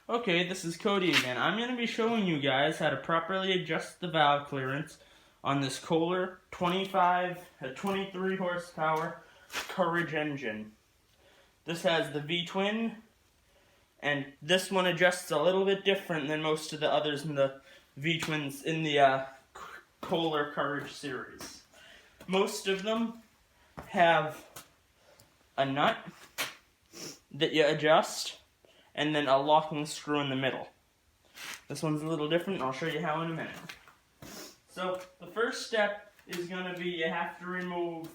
Okay, this is Cody again. I'm going to be showing you guys how to properly adjust the valve clearance on this Kohler 23 horsepower Courage engine. This has the V-twin, and this one adjusts a little bit different than most of the others in the V-twins in the Kohler Courage series. Most of them have a nut that you adjust, and then a locking screw in the middle. This one's a little different, and I'll show you how in a minute. So, the first step is going to be you have to remove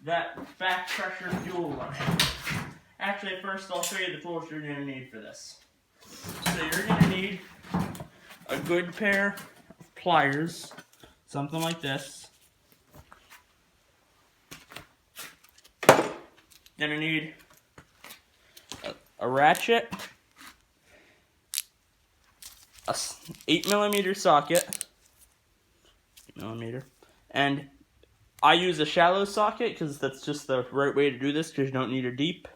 that back pressure fuel line. Actually, first I'll show you the tools you're going to need for this. So you're going to need a good pair of pliers, something like this. You're going to need a ratchet, a 8mm socket, 8mm, and I use a shallow socket because that's just the right way to do this because you don't need a deep.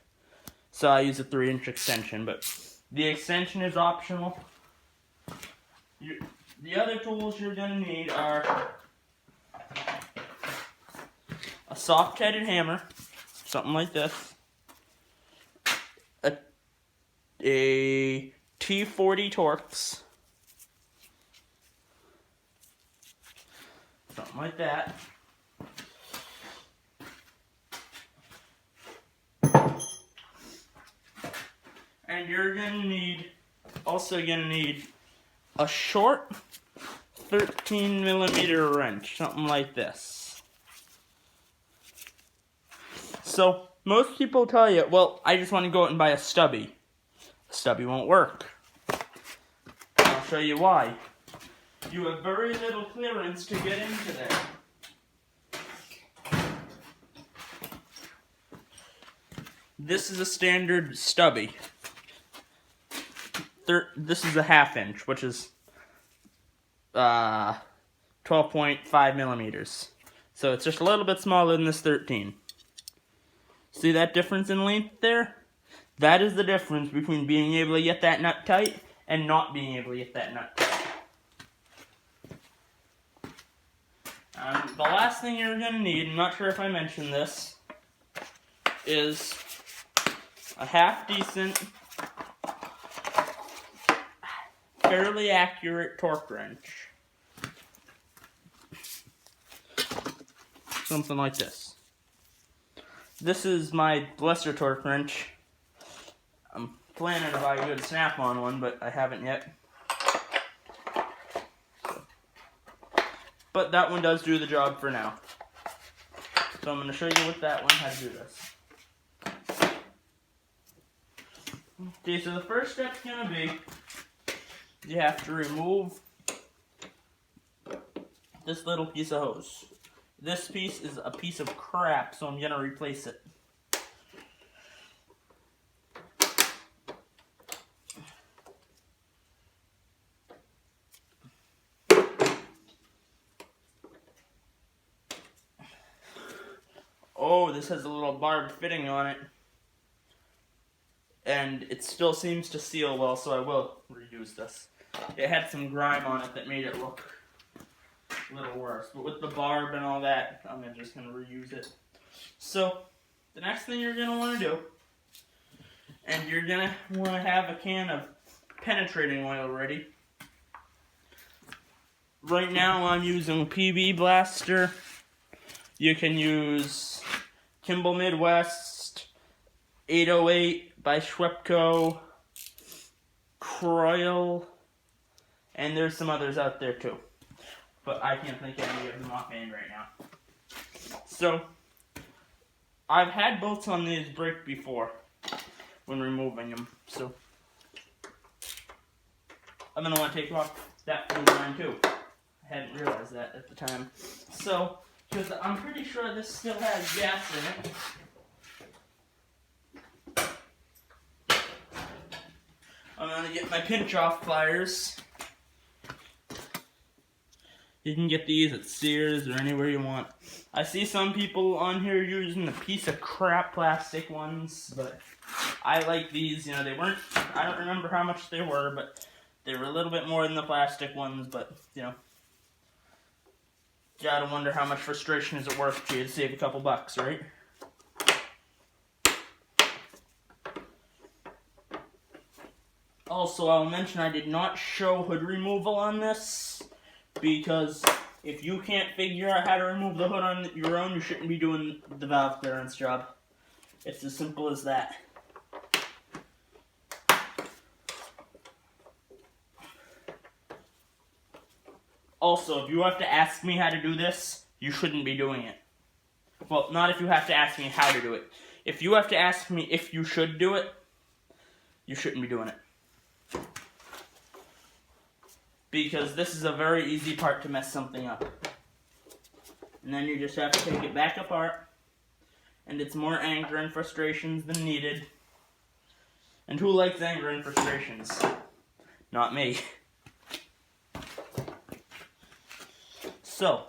So I use a 3-inch extension, but the extension is optional. The other tools you're going to need are a soft-headed hammer, something like this, a T40 Torx, something like that, and you're also gonna need a short 13mm wrench, something like this. So most people tell you, well, I just want to go out and buy a stubby. A stubby won't work. I'll show you why. You have very little clearance to get into there. This is a standard stubby. This is a 1/2 inch, which is 12.5mm. So it's just a little bit smaller than this 13. See that difference in length there? That is the difference between being able to get that nut tight and not being able to get that nut tight. The last thing you're going to need, I'm not sure if I mentioned this, is a half-decent, fairly accurate torque wrench. Something like this. This is my lesser torque wrench. I'm planning to buy a good snap-on one, but I haven't yet. But that one does do the job for now. So I'm going to show you with that one how to do this. Okay, so the first step's going to be you have to remove this little piece of hose. This piece is a piece of crap, so I'm going to replace it. Oh, this has a little barb fitting on it. And it still seems to seal well, so I will reuse this. It had some grime on it that made it look a little worse. But with the barb and all that, I'm just going to reuse it. So, the next thing you're going to want to do, and you're going to want to have a can of penetrating oil ready. Right now I'm using PB Blaster. You can use Kimball Midwest, 808 by Schwepco, Croyle, and there's some others out there too. But I can't think of any of them offhand right now. So, I've had bolts on these break before when removing them. So, I'm going to want to take off that fluid line too. I hadn't realized that at the time. So, because I'm pretty sure this still has gas in it. I'm going to get my pinch-off pliers. You can get these at Sears or anywhere you want. I see some people on here using the piece of crap plastic ones, but I like these. You know, they weren't, I don't remember how much they were, but they were a little bit more than the plastic ones, but, you know. Gotta wonder how much frustration is it worth to you to save a couple bucks, right? Also, I'll mention I did not show hood removal on this, because if you can't figure out how to remove the hood on your own, you shouldn't be doing the valve clearance job. It's as simple as that. Also, if you have to ask me how to do this, you shouldn't be doing it. Well, not if you have to ask me how to do it. If you have to ask me if you should do it, you shouldn't be doing it. Because this is a very easy part to mess something up. And then you just have to take it back apart. And it's more anger and frustrations than needed. And who likes anger and frustrations? Not me. So,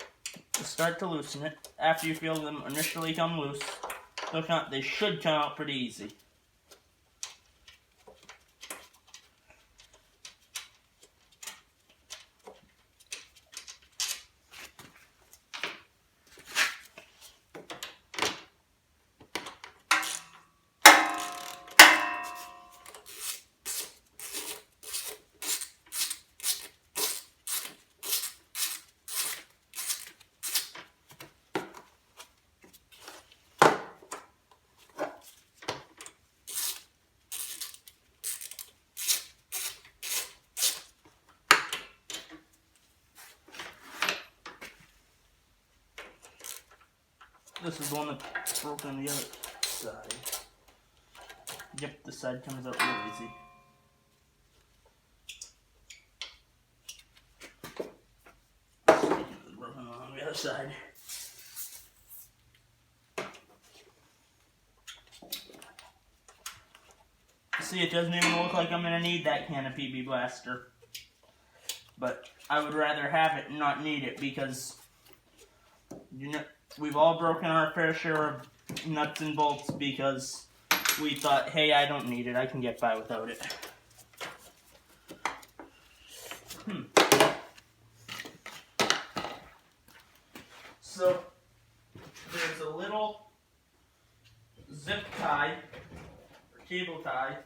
to start to loosen it, after you feel them initially come loose, they should come out pretty easy. This is the one that's broken on the other side. Yep, this side comes out real easy. It's broken on the other side. See, it doesn't even look like I'm going to need that can of PB Blaster. But I would rather have it and not need it because, you know, we've all broken our fair share of nuts and bolts because we thought, hey, I don't need it. I can get by without it. So, there's a little zip tie, or cable tie,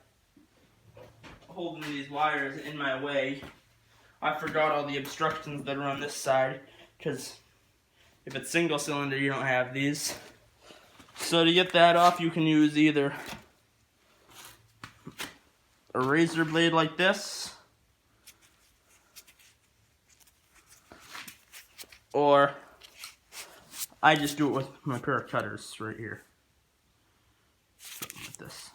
holding these wires in my way. I forgot all the obstructions that are on this side, because if it's single cylinder, you don't have these. So to get that off, you can use either a razor blade like this, or I just do it with my pair of cutters right here. Something like this.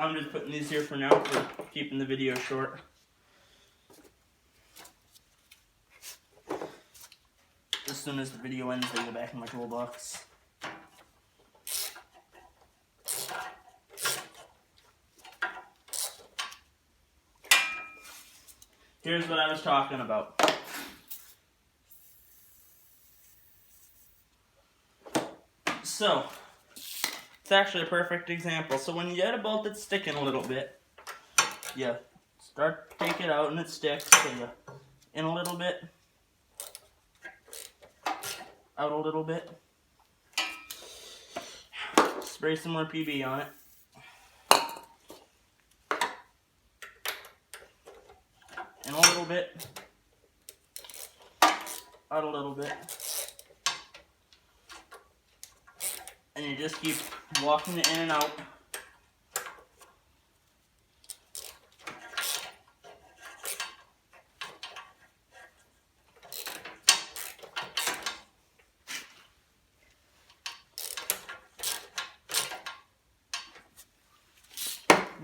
I'm just putting these here for now for keeping the video short. As soon as the video ends, they go back in my toolbox. Here's what I was talking about. So, it's actually a perfect example. So when you get a bolt that's sticking a little bit, you start to take it out and it sticks. So you in a little bit, out a little bit. Spray some more PB on it. In a little bit, out a little bit. And you just keep walking it in and out.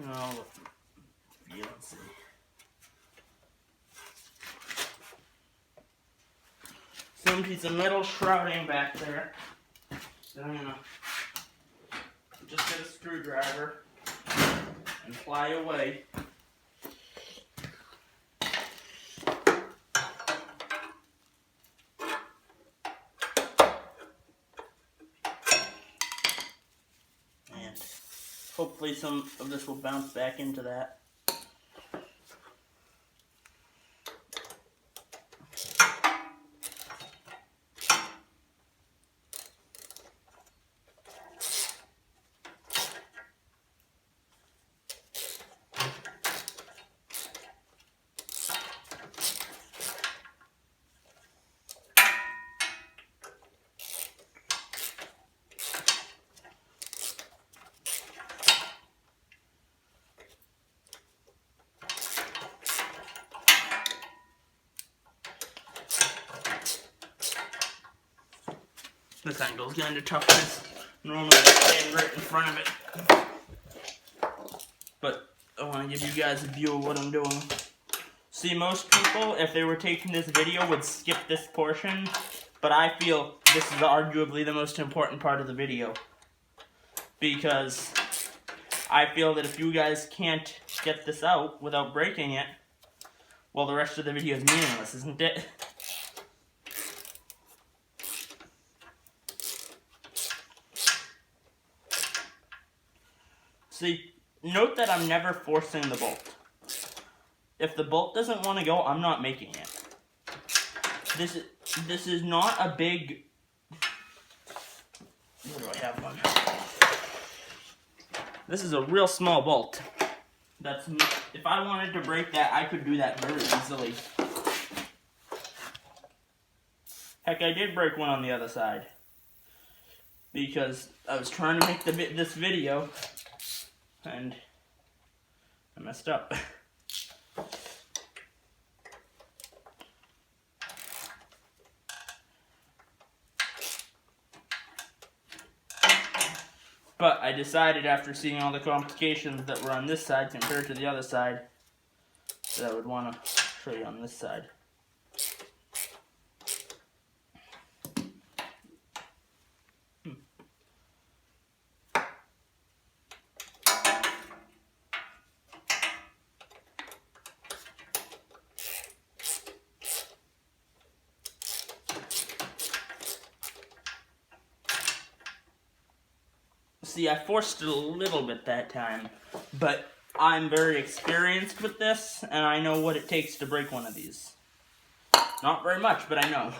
No, you don't see. Some piece of metal shrouding back there. So I'm gonna just get a screwdriver and ply away. And hopefully some of this will bounce back into that. This angle's kind of tough because normally I stand right in front of it. But I want to give you guys a view of what I'm doing. See, most people, if they were taking this video, would skip this portion. But I feel this is arguably the most important part of the video. Because I feel that if you guys can't get this out without breaking it, well, the rest of the video is meaningless, isn't it? See, note that I'm never forcing the bolt. If the bolt doesn't want to go, I'm not making it. This is not a big... Where do I have one? This is a real small bolt. If I wanted to break that, I could do that very easily. Heck, I did break one on the other side. Because I was trying to make this video, and I messed up. But I decided after seeing all the complications that were on this side compared to the other side, that I would want to show you on this side. See, I forced it a little bit that time, but I'm very experienced with this, and I know what it takes to break one of these. Not very much, but I know.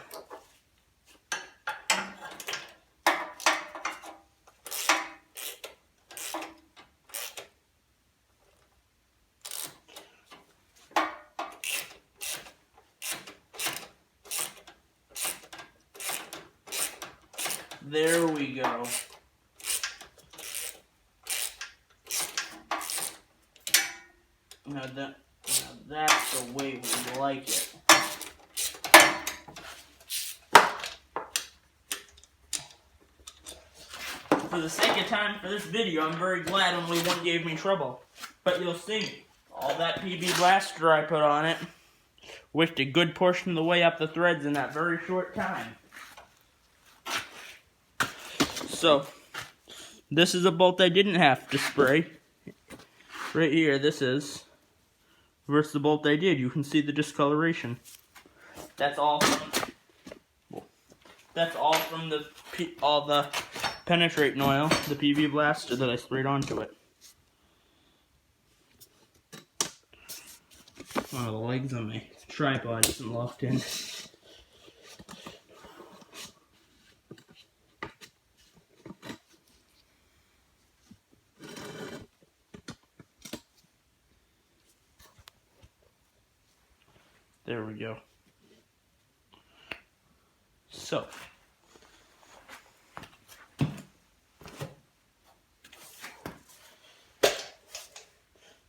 There we go. Now that's the way we like it. For the sake of time for this video, I'm very glad only one gave me trouble. But you'll see, all that PB blaster I put on it whisked a good portion of the way up the threads in that very short time. So, this is a bolt I didn't have to spray. Right here, this is. Versus the bolt I did, you can see the discoloration. That's all from all the penetrating oil, the PV blaster that I sprayed onto it. One of the legs on my tripod isn't locked in. There we go. So,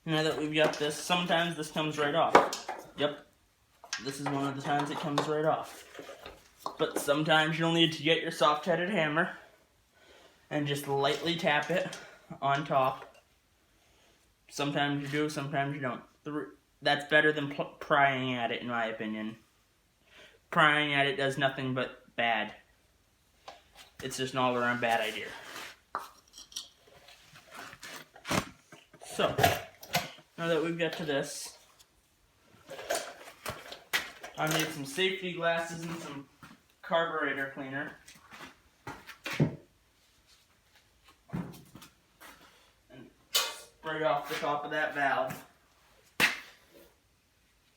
now that we've got this, sometimes this comes right off. Yep, this is one of the times it comes right off. But sometimes you'll need to get your soft-headed hammer and just lightly tap it on top. Sometimes you do, sometimes you don't. That's better than prying at it, in my opinion. Prying at it does nothing but bad. It's just an all-around bad idea. So, now that we've got to this, I made some safety glasses and some carburetor cleaner. And spray off the top of that valve.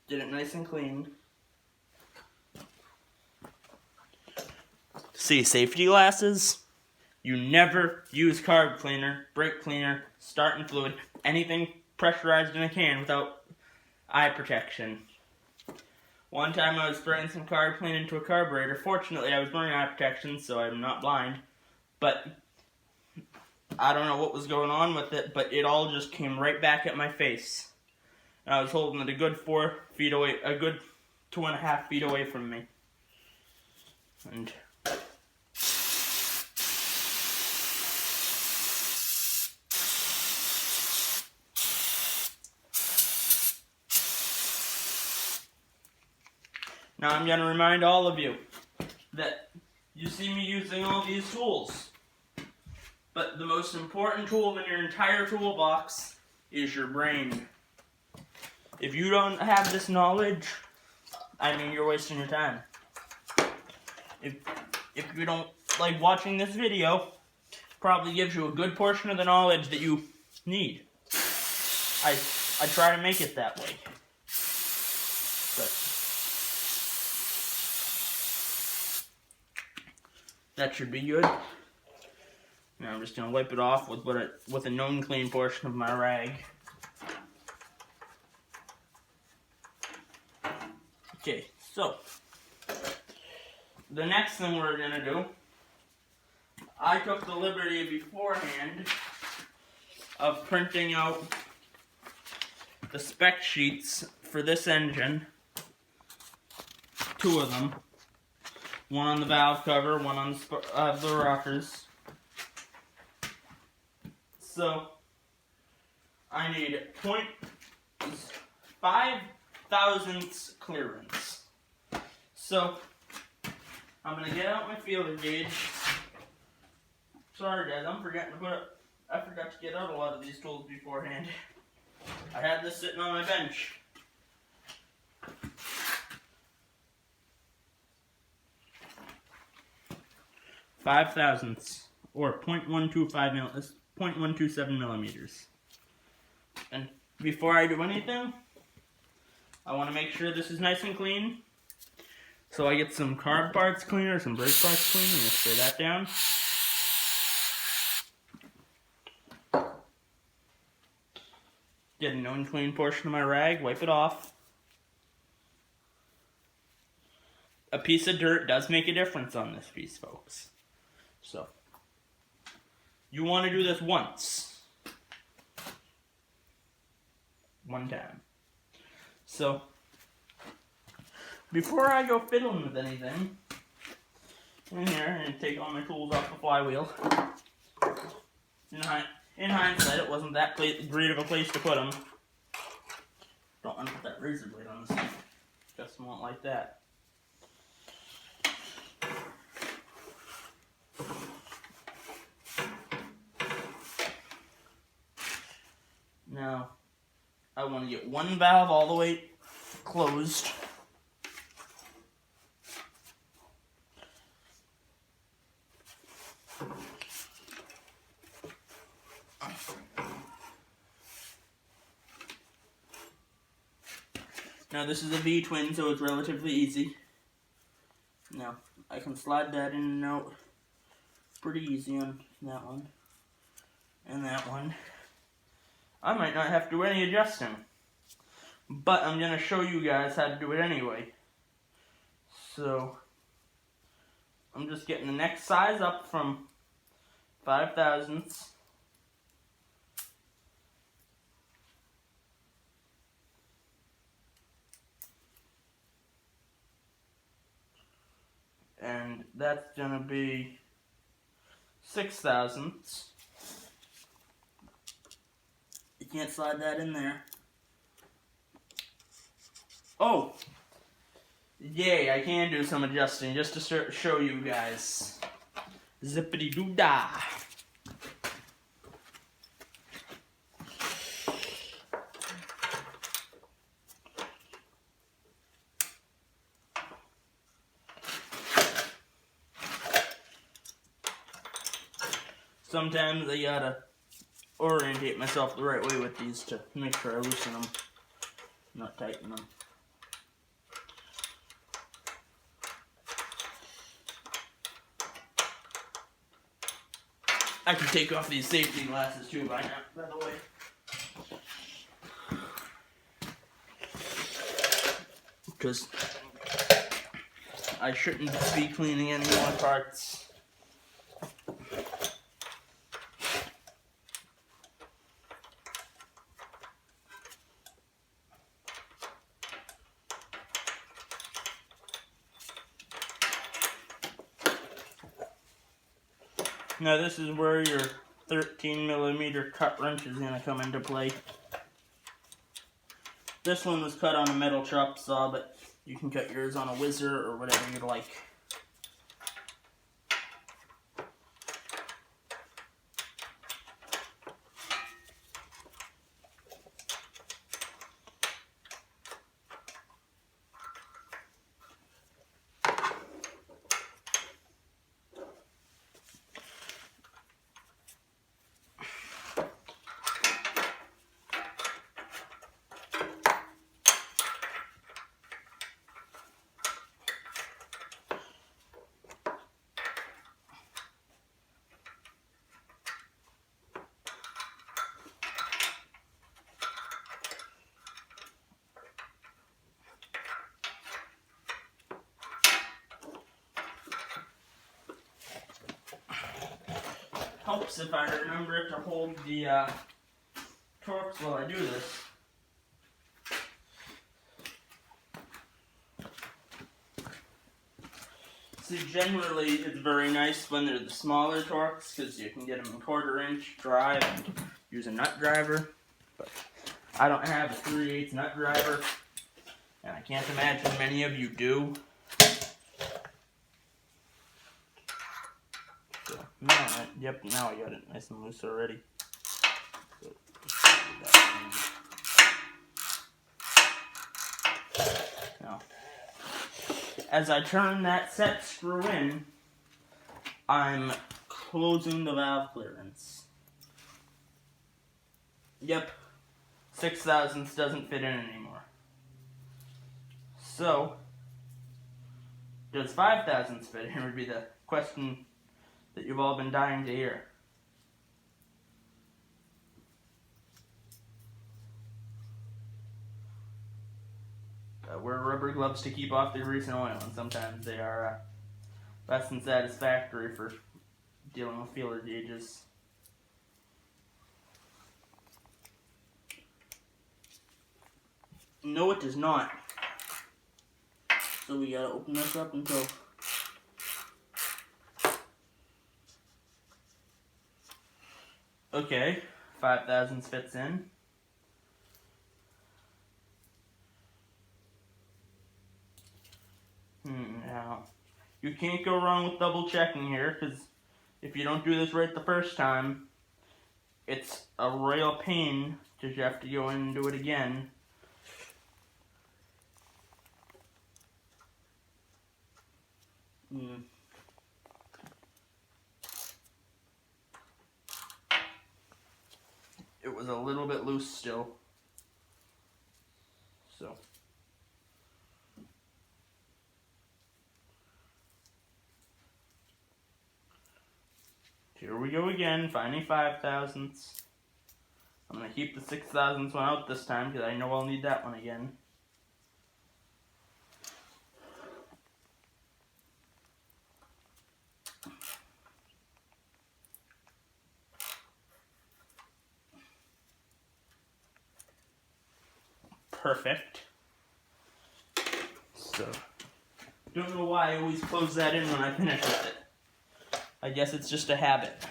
Get it nice and clean. See, safety glasses, you never use carb cleaner, brake cleaner, starting fluid, anything pressurized in a can without eye protection. One time I was spraying some carb clean into a carburetor. Fortunately, I was wearing eye protection, so I'm not blind. But I don't know what was going on with it, but it all just came right back at my face. And I was holding it a good 4 feet away, a good 2.5 feet away from me. And now I'm going to remind all of you that you see me using all these tools. But the most important tool in your entire toolbox is your brain. If you don't have this knowledge, I mean, you're wasting your time. If you don't like watching this video, probably gives you a good portion of the knowledge that you need. I try to make it that way. But that should be good. Now I'm just gonna wipe it off with a known clean portion of my rag. Okay, so the next thing we're gonna do, I took the liberty beforehand of printing out the spec sheets for this engine. 2 of them. One on the valve cover, one on the rockers. So, I need 0.5 thousandths clearance. So, I'm going to get out my feeler gauge. Sorry guys, I forgot to get out a lot of these tools beforehand. I had this sitting on my bench. Five thousandths, or 0.127 millimeters. And before I do anything, I want to make sure this is nice and clean. So I get some carb parts cleaner, some brake parts cleaner, and spray that down. Get a known clean portion of my rag, wipe it off. A piece of dirt does make a difference on this piece, folks. So, you want to do this once. One time. So, before I go fiddling with anything, in here, and take all my tools off the flywheel. In hindsight, it wasn't that great of a place to put them. Don't want to put that razor blade on this thing. Just won't like that. Now, I want to get one valve all the way closed. Now this is a V-twin, so it's relatively easy. Now, I can slide that in and out pretty easy on that one. And that one. I might not have to do any adjusting. But I'm going to show you guys how to do it anyway. So, I'm just getting the next size up from 5 thousandths. And that's going to be 6 thousandths. You can't slide that in there. Oh! Yay, I can do some adjusting just to show you guys. Zippity-doo-dah. Sometimes I gotta orientate myself the right way with these to make sure I loosen them, not tighten them. I can take off these safety glasses too by the way. Because I shouldn't be cleaning any more parts. Now this is where your 13mm cut wrench is going to come into play. This one was cut on a metal chop saw, but you can cut yours on a whizzer or whatever you'd like. Helps if I remember to hold the torques while I do this. See, generally it's very nice when they're the smaller torques because you can get them in 1/4 inch drive and use a nut driver. But I don't have a 3/8 nut driver, and I can't imagine many of you do. Yep, now I got it nice and loose already. Now, as I turn that set screw in, I'm closing the valve clearance. Yep, 6/1000 doesn't fit in anymore. So, does 5/1000 fit in would be the question that you've all been dying to hear. Wear rubber gloves to keep off the grease and oil, and sometimes they are less than satisfactory for dealing with feeler gauges. No, it does not. So we gotta open this up until okay, 5/1000 fits in. Now, you can't go wrong with double checking here, because if you don't do this right the first time, it's a real pain to have to go in and do it again. It was a little bit loose still. So. Here we go again, finding 5/1000. I'm going to keep the 6/1000 one out this time because I know I'll need that one again. Perfect. So, don't know why I always close that in when I finish with it. I guess it's just a habit.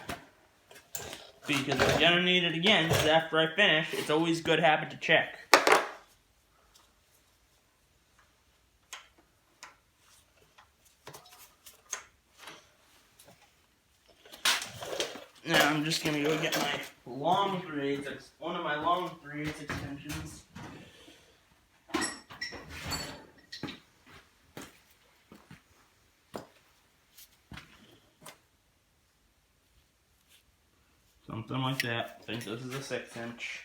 Because I'm gonna need it again, because after I finish, it's always a good habit to check. Now I'm just gonna go get my long 3/8, one of my long 3/8 extensions. something like that. I think this is a 6-inch.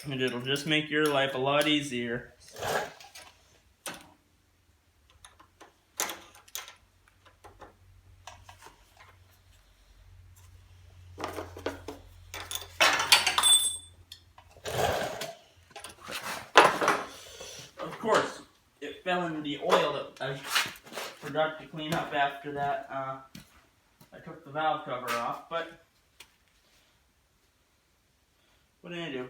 And it'll just make your life a lot easier. Of course, it fell into the oil that I forgot to clean up after that. I took the valve cover off, but what did I do?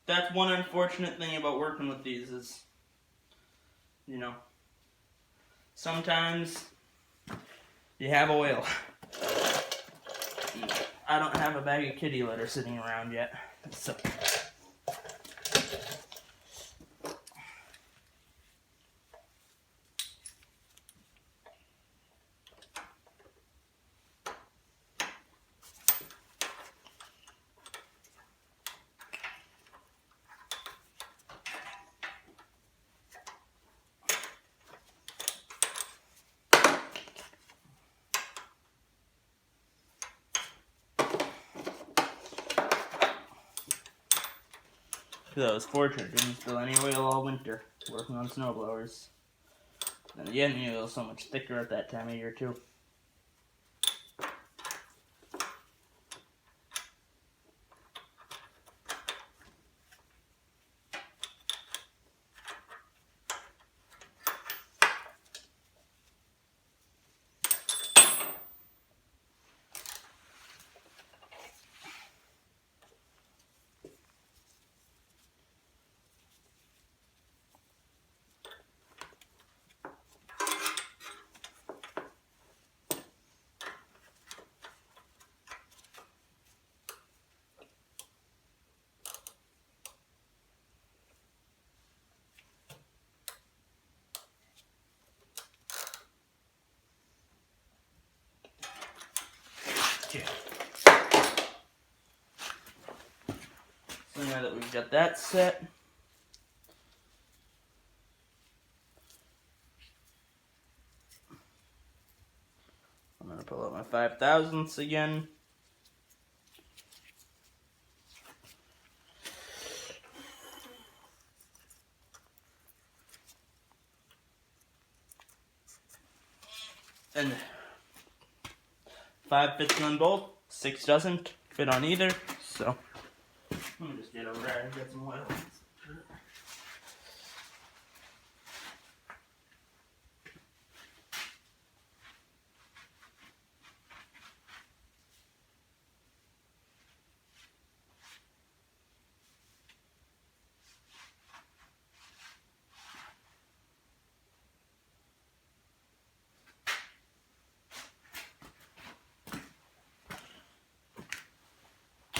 That's one unfortunate thing about working with these is, you know, sometimes you have oil. I don't have a bag of kitty litter sitting around yet, so. Because I was fortunate, didn't spill any oil all winter working on snowblowers. And again, the oil's so much thicker at that time of year too. Okay. So now that we've got that set, I'm going to pull out my 5/1000ths again. And 5 fits on both, 6 doesn't fit on either, so let me just get over there and get some oil.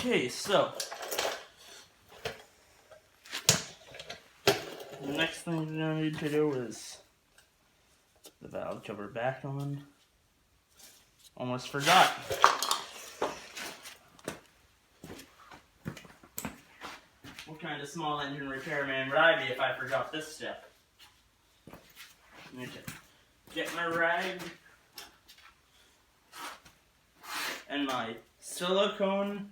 Okay, so the next thing you're going to need to do is the valve cover back on. Almost forgot. What kind of small engine repairman would I be if I forgot this step? I need to get my rag and my silicone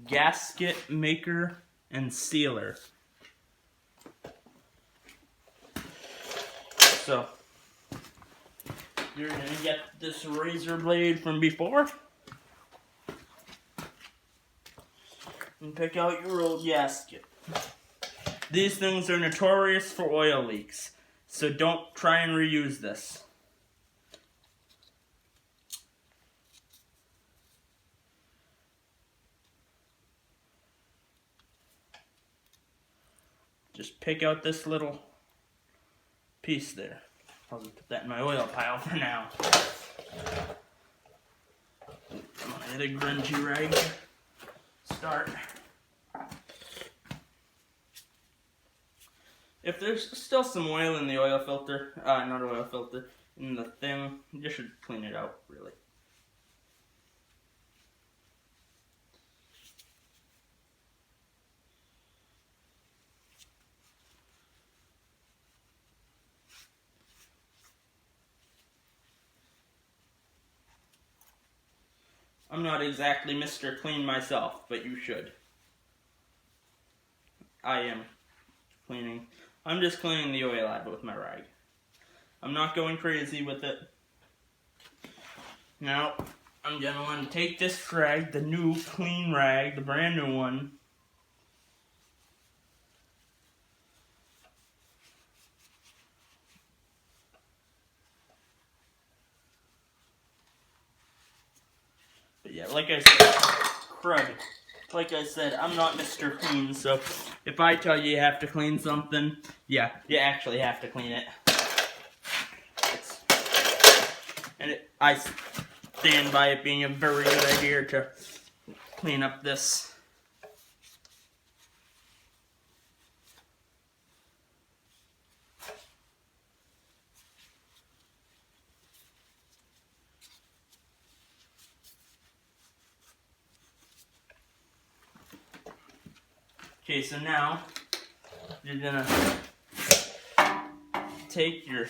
gasket maker and sealer. So you're gonna get this razor blade from before and pick out your old gasket. These things are notorious for oil leaks, so don't try and reuse this. Just pick out this little piece there. I'll just put that in my oil pile for now. I'm gonna hit a grungy rag. Start. If there's still some oil in the oil filter, not oil filter, in the thing, you should clean it out, really. I'm not exactly Mr. Clean myself, but you should. I am cleaning. I'm just cleaning the oil out with my rag. I'm not going crazy with it. Now, I'm going to take this rag, the new clean rag, the brand new one. But yeah, like I said, crud. Like I said, I'm not Mr. Clean, so if I tell you you have to clean something, yeah, you actually have to clean it. I stand by it being a very good idea to clean up this. Okay, so now you're gonna take your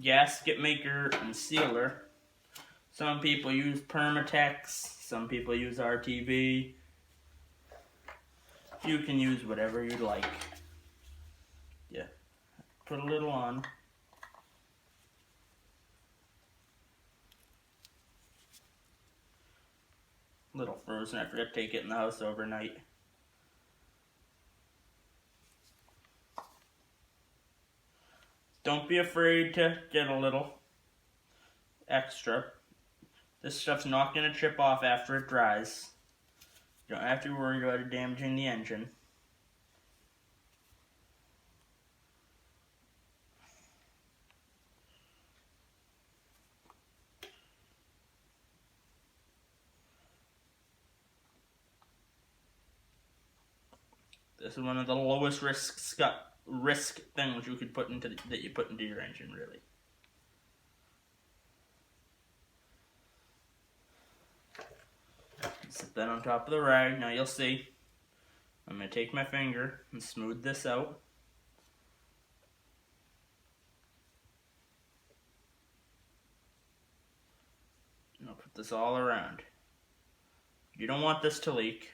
gasket maker and sealer. Some people use Permatex, some people use RTV. You can use whatever you'd like. Yeah, put a little on. A little frozen, I forgot to take it in the house overnight. Don't be afraid to get a little extra. This stuff's not going to chip off after it dries. You don't have to worry about it damaging the engine. This is one of the lowest risk things you could put into that you put into your engine, really. Set that on top of the rag. Now you'll see. I'm going to take my finger and smooth this out. And I'll put this all around. You don't want this to leak.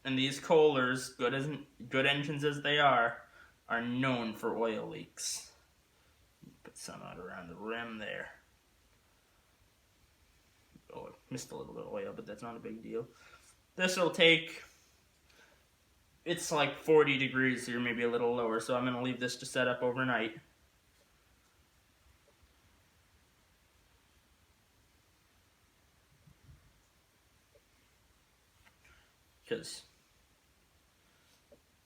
And these Kohlers, good engines as they are known for oil leaks. Put some out around the rim there. Oh, I missed a little bit of oil, but that's not a big deal. This will take, it's like 40 degrees here, maybe a little lower, so I'm going to leave this to set up overnight. Because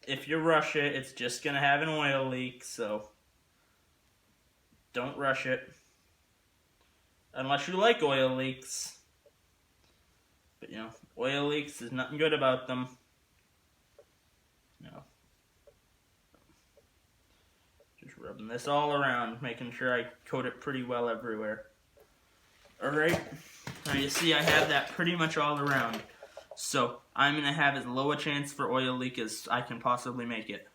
if you rush it, it's just going to have an oil leak, so don't rush it. Unless you like oil leaks. But, you know, oil leaks, there's nothing good about them. You know, just rubbing this all around, making sure I coat it pretty well everywhere. Alright, now you see I have that pretty much all around. So, I'm going to have as low a chance for oil leak as I can possibly make it.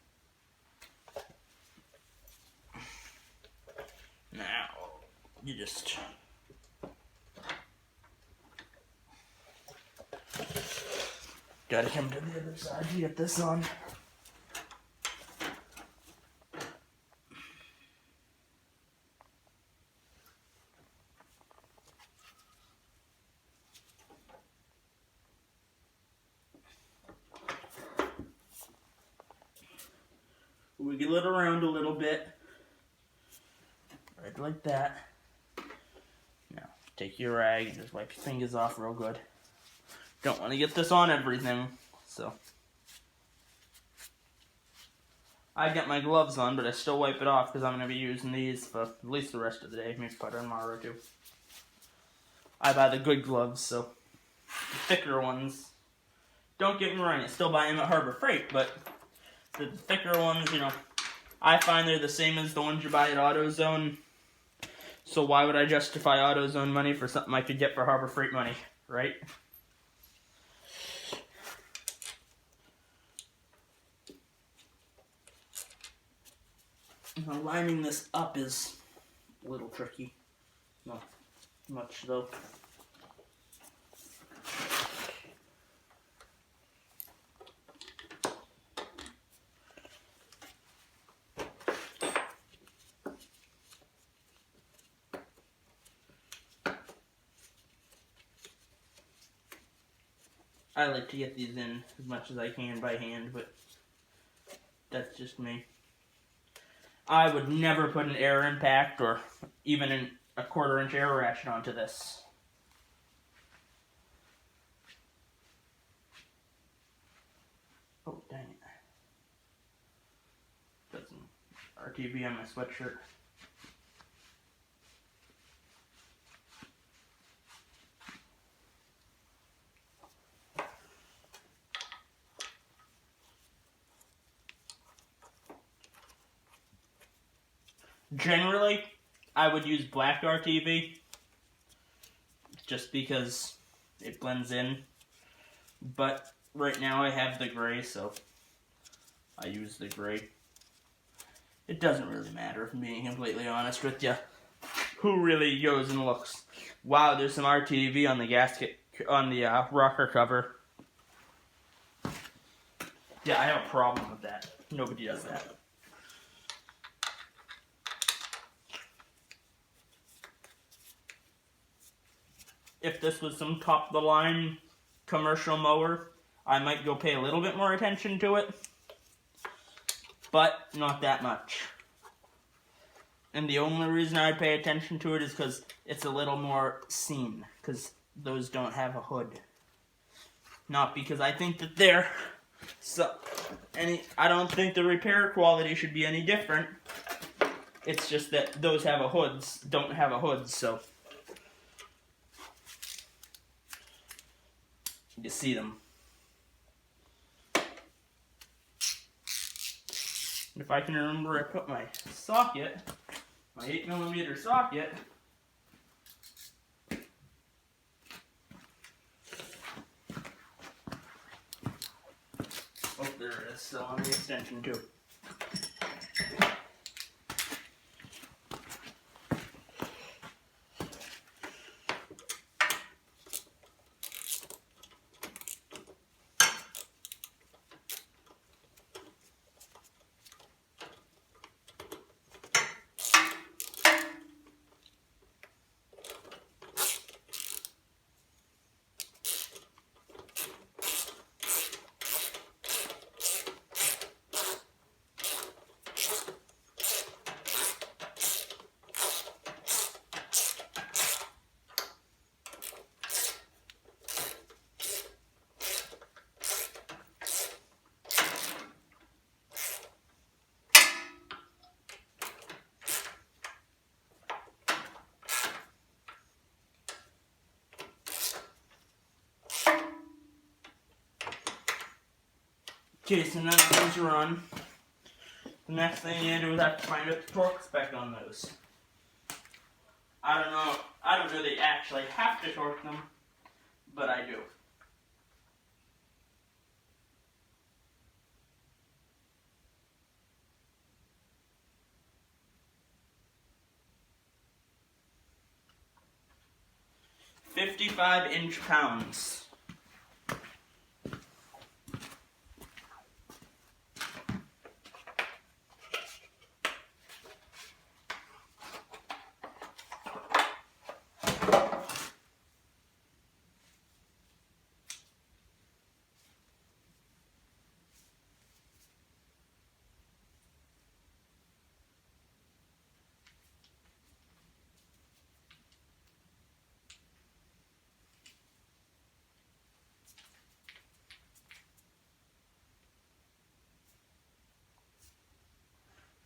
Now, you just gotta come to the other side to get this on. Wiggle it around a little bit. Right like that. Now, take your rag and just wipe your fingers off real good. Don't want to get this on everything, so. I got my gloves on, but I still wipe it off because I'm going to be using these for at least the rest of the day, maybe part of tomorrow too. I buy the good gloves, so the thicker ones. Don't get me wrong, I still buy them at Harbor Freight, but the thicker ones, you know, I find they're the same as the ones you buy at AutoZone. So why would I justify AutoZone money for something I could get for Harbor Freight money, right? Now, lining this up is a little tricky. Not much though. I like to get these in as much as I can by hand, but that's just me. I would never put an air impact or even a 1/4 inch air ratchet onto this. Oh, dang it. Got some RTB on my sweatshirt. Generally, I would use black RTV just because it blends in, but right now I have the gray, so I use the gray. It doesn't really matter, if I'm being completely honest with you. Who really goes and looks? Wow, there's some RTV on the gasket, on the rocker cover. Yeah, I have a problem with that. Nobody does that. If this was some top-of-the-line commercial mower, I might go pay a little bit more attention to it, but not that much. And the only reason I pay attention to it is because it's a little more seen, because those don't have a hood. Not because I think that they're I don't think the repair quality should be any different. It's just that those don't have a hood, so you see them. If I can remember where I put my socket, my 8mm socket. Oh, there it is, still on the extension too. Okay, so now that those are on, the next thing you do is have to find out the torque spec on those. I don't really actually have to torque them, but I do. .55 inch-pounds.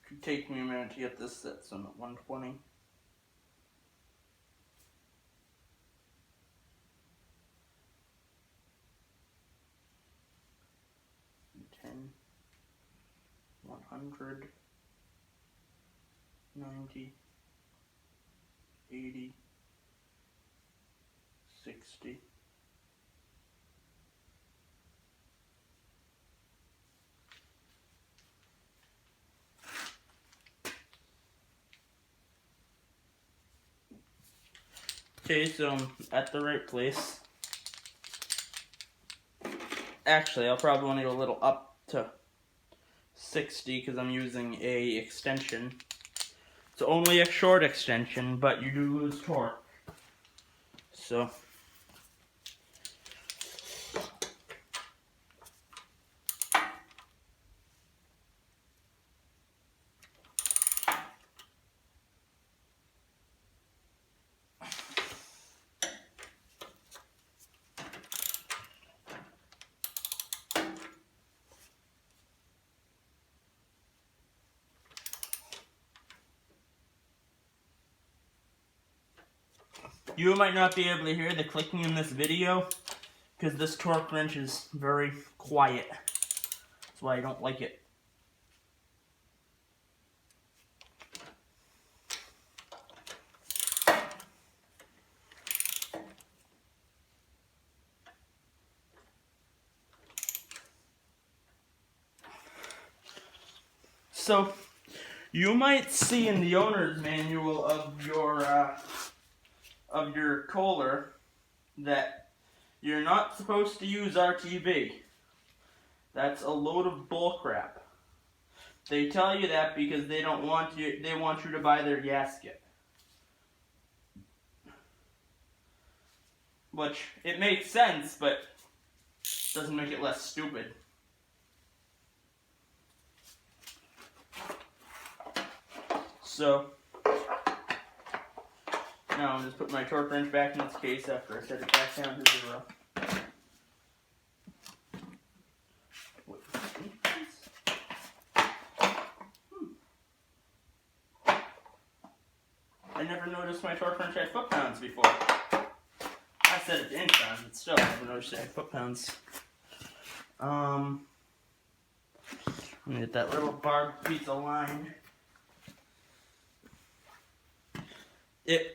Could take me a minute to get this set, so I'm at 120. $10, 100, 90, 80, 60. Okay, so I'm at the right place. Actually, I'll probably want to go a little up to 60 because I'm using a extension. It's only a short extension, but you do lose torque. So you might not be able to hear the clicking in this video because this torque wrench is very quiet. That's why I don't like it. So you might see in the owner's manual of your Kohler that you're not supposed to use RTB. That's a load of bullcrap. They tell you that because they don't want you. They want you to buy their gasket, which it makes sense, but doesn't make it less stupid. So now I'm just putting my torque wrench back in its case after I set it back down to 0. I never noticed my torque wrench had foot-pounds before. I set it to inch-pounds, but still, I never noticed it had foot-pounds. I'm gonna get that little barbed piece of line.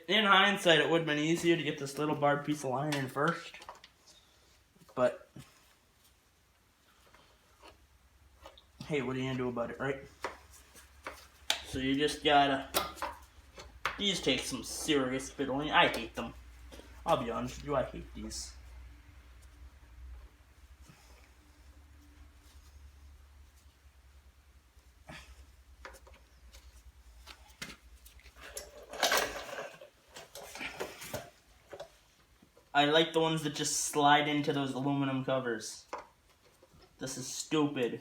In hindsight, it would have been easier to get this little barbed piece of line in first, but hey, what are you gonna do about it, right? So you just gotta. These take some serious fiddling. I hate them. I'll be honest with you, I hate these. I like the ones that just slide into those aluminum covers. This is stupid.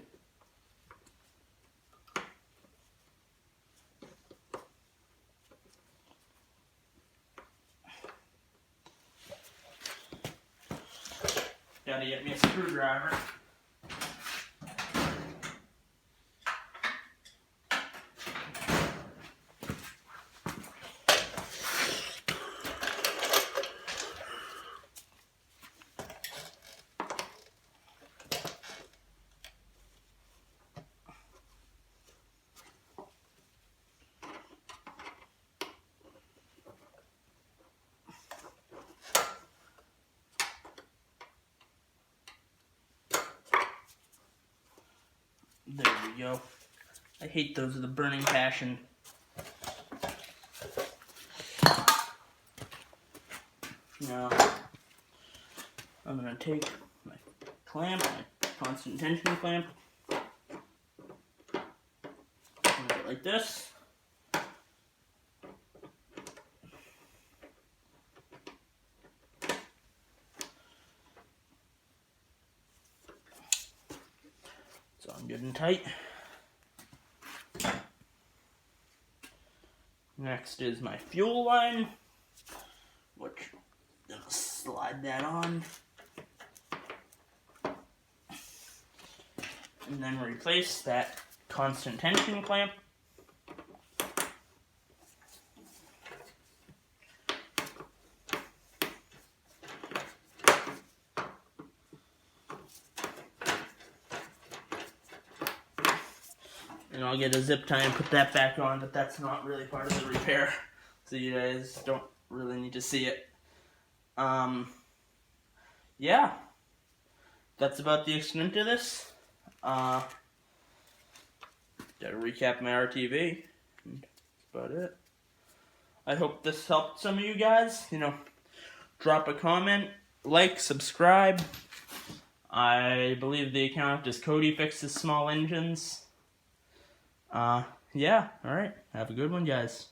Gotta get me a screwdriver. There we go. I hate those with a burning passion. Now, I'm going to take my clamp, my constant tension clamp, make it like this. So I'm good and tight. Next is my fuel line, which I'm gonna slide that on. And then replace that constant tension clamp. And I'll get a zip tie and put that back on, but that's not really part of the repair. So you guys don't really need to see it. Yeah. That's about the extent of this. Gotta recap my RTV. That's about it. I hope this helped some of you guys. You know, drop a comment, like, subscribe. I believe the account is Cody Fixes Small Engines. Yeah, alright. Have a good one, guys.